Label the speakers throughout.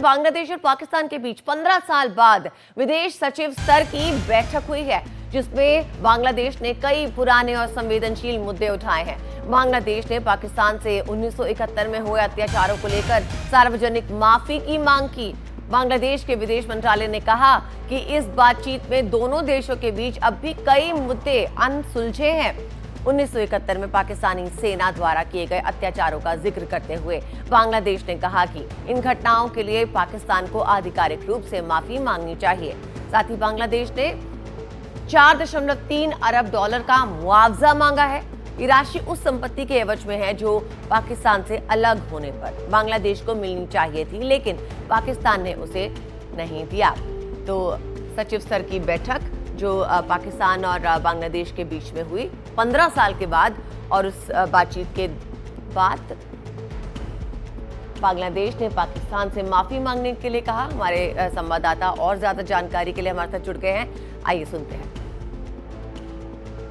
Speaker 1: में बांग्लादेश और पाकिस्तान के बीच 15 साल बाद विदेश सचिव स्तर की बैठक हुई है, जिसमें बांग्लादेश ने कई पुराने और संवेदनशील मुद्दे उठाए हैं। बांग्लादेश ने पाकिस्तान से 1971 में हुए अत्याचारों को लेकर सार्वजनिक माफी की मांग की। बांग्लादेश के विदेश मंत्रालय ने कहा कि इस बातचीत में दोनों देशों के बीच अब भी कई मुद्दे अनसुलझे हैं। 1971 में पाकिस्तानी सेना द्वारा किए गए अत्याचारों का जिक्र करते हुए बांग्लादेश ने कहा कि इन घटनाओं के लिए पाकिस्तान को आधिकारिक रूप से माफी मांगनी चाहिए। साथ ही बांग्लादेश ने 4.3 अरब डॉलर का मुआवजा मांगा है। ये राशि उस संपत्ति के एवज में है जो पाकिस्तान से अलग होने पर बांग्लादेश को मिलनी चाहिए थी, लेकिन पाकिस्तान ने उसे नहीं दिया। तो सचिव स्तर की बैठक जो पाकिस्तान और बांग्लादेश के बीच में हुई 15 साल के बाद, और उस बातचीत के बाद बांग्लादेश ने पाकिस्तान से माफी मांगने के लिए कहा। हमारे संवाददाता और ज्यादा जानकारी के लिए हमारे साथ जुड़ गए हैं, आइए सुनते हैं।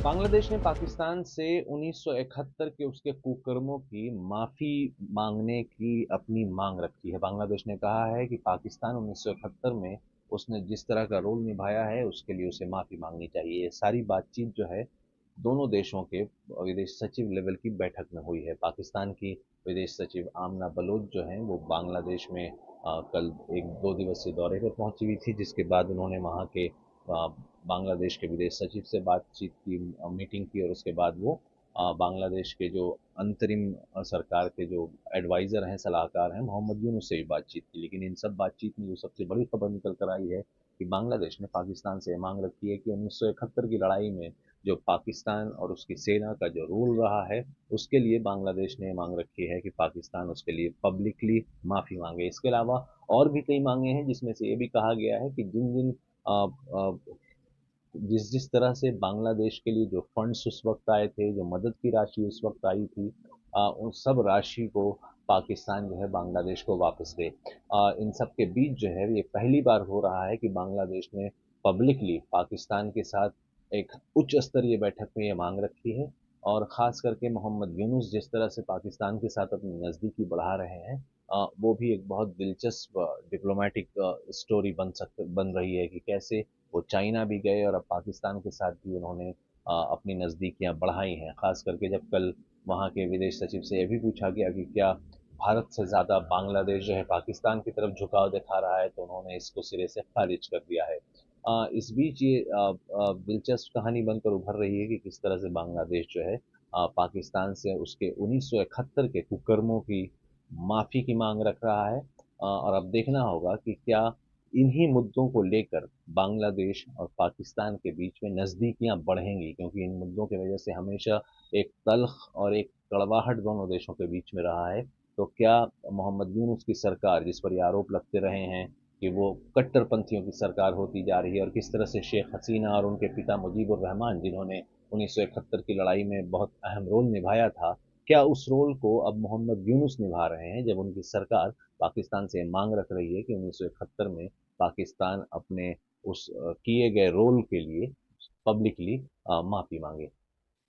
Speaker 2: बांग्लादेश ने पाकिस्तान से 1971 के उसके कुकर्मों की माफी मांगने की अपनी मांग रखी है। बांग्लादेश ने कहा है कि पाकिस्तान 1971 में उसने जिस तरह का रोल निभाया है उसके लिए उसे माफी मांगनी चाहिए। ये सारी बातचीत जो है दोनों देशों के विदेश सचिव लेवल की बैठक में हुई है। पाकिस्तान की विदेश सचिव आमना बलोच जो हैं वो बांग्लादेश में कल एक 2 दिवसीय दौरे पर पहुंची हुई थी, जिसके बाद उन्होंने वहां के बांग्लादेश के विदेश सचिव से बातचीत की, मीटिंग की, और उसके बाद वो बांग्लादेश के जो अंतरिम सरकार के जो एडवाइज़र हैं, सलाहकार हैं, मोहम्मद यूनुस से भी बातचीत की। लेकिन इन सब बातचीत में जो सबसे बड़ी खबर निकल कर आई है कि बांग्लादेश ने पाकिस्तान से मांग रखी है कि 1971 की लड़ाई में जो पाकिस्तान और उसकी सेना का जो रोल रहा है उसके लिए बांग्लादेश ने मांग रखी है कि पाकिस्तान उसके लिए पब्लिकली माफ़ी मांगे। इसके अलावा और भी कई मांगे हैं, जिसमें से ये भी कहा गया है कि जिन जिन जिस जिस तरह से बांग्लादेश के लिए जो फंड्स उस वक्त आए थे, जो मदद की राशि उस वक्त आई थी, उन सब राशि को पाकिस्तान जो है बांग्लादेश को वापस दे। इन सब के बीच जो है ये पहली बार हो रहा है कि बांग्लादेश ने पब्लिकली पाकिस्तान के साथ एक उच्च स्तरीय बैठक में ये मांग रखी है। और ख़ास करके मोहम्मद यूनुस जिस तरह से पाकिस्तान के साथ अपनी नज़दीकी बढ़ा रहे हैं, वो भी एक बहुत दिलचस्प डिप्लोमेटिक स्टोरी बन रही है कि कैसे वो चाइना भी गए और अब पाकिस्तान के साथ भी उन्होंने अपनी नज़दीकियां बढ़ाई हैं। ख़ास करके जब कल वहाँ के विदेश सचिव से यह भी पूछा गया कि क्या भारत से ज़्यादा बांग्लादेश जो है पाकिस्तान की तरफ झुकाव दिखा रहा है, तो उन्होंने इसको सिरे से खारिज कर दिया है। इस बीच ये दिलचस्प कहानी बनकर उभर रही है कि किस तरह से बांग्लादेश जो है पाकिस्तान से उसके 1971 के कुकर्मों की माफ़ी की मांग रख रहा है। और अब देखना होगा कि क्या इन्हीं मुद्दों को लेकर बांग्लादेश और पाकिस्तान के बीच में नज़दीकियां बढ़ेंगी, क्योंकि इन मुद्दों की वजह से हमेशा एक तल्ख और एक कड़वाहट दोनों देशों के बीच में रहा है। तो क्या मोहम्मद यूनुस की सरकार, जिस पर ये आरोप लगते रहे हैं कि वो कट्टरपंथियों की सरकार होती जा रही है, और किस तरह से शेख हसीना और उनके पिता मुजीबुर रहमान, जिन्होंने 1971 की लड़ाई में बहुत अहम रोल निभाया था, क्या उस रोल को अब मोहम्मद यूनुस निभा रहे हैं, जब उनकी सरकार पाकिस्तान से मांग रख रही है कि 1971 में पाकिस्तान अपने उस किए गए रोल के लिए पब्लिकली माफी मांगे।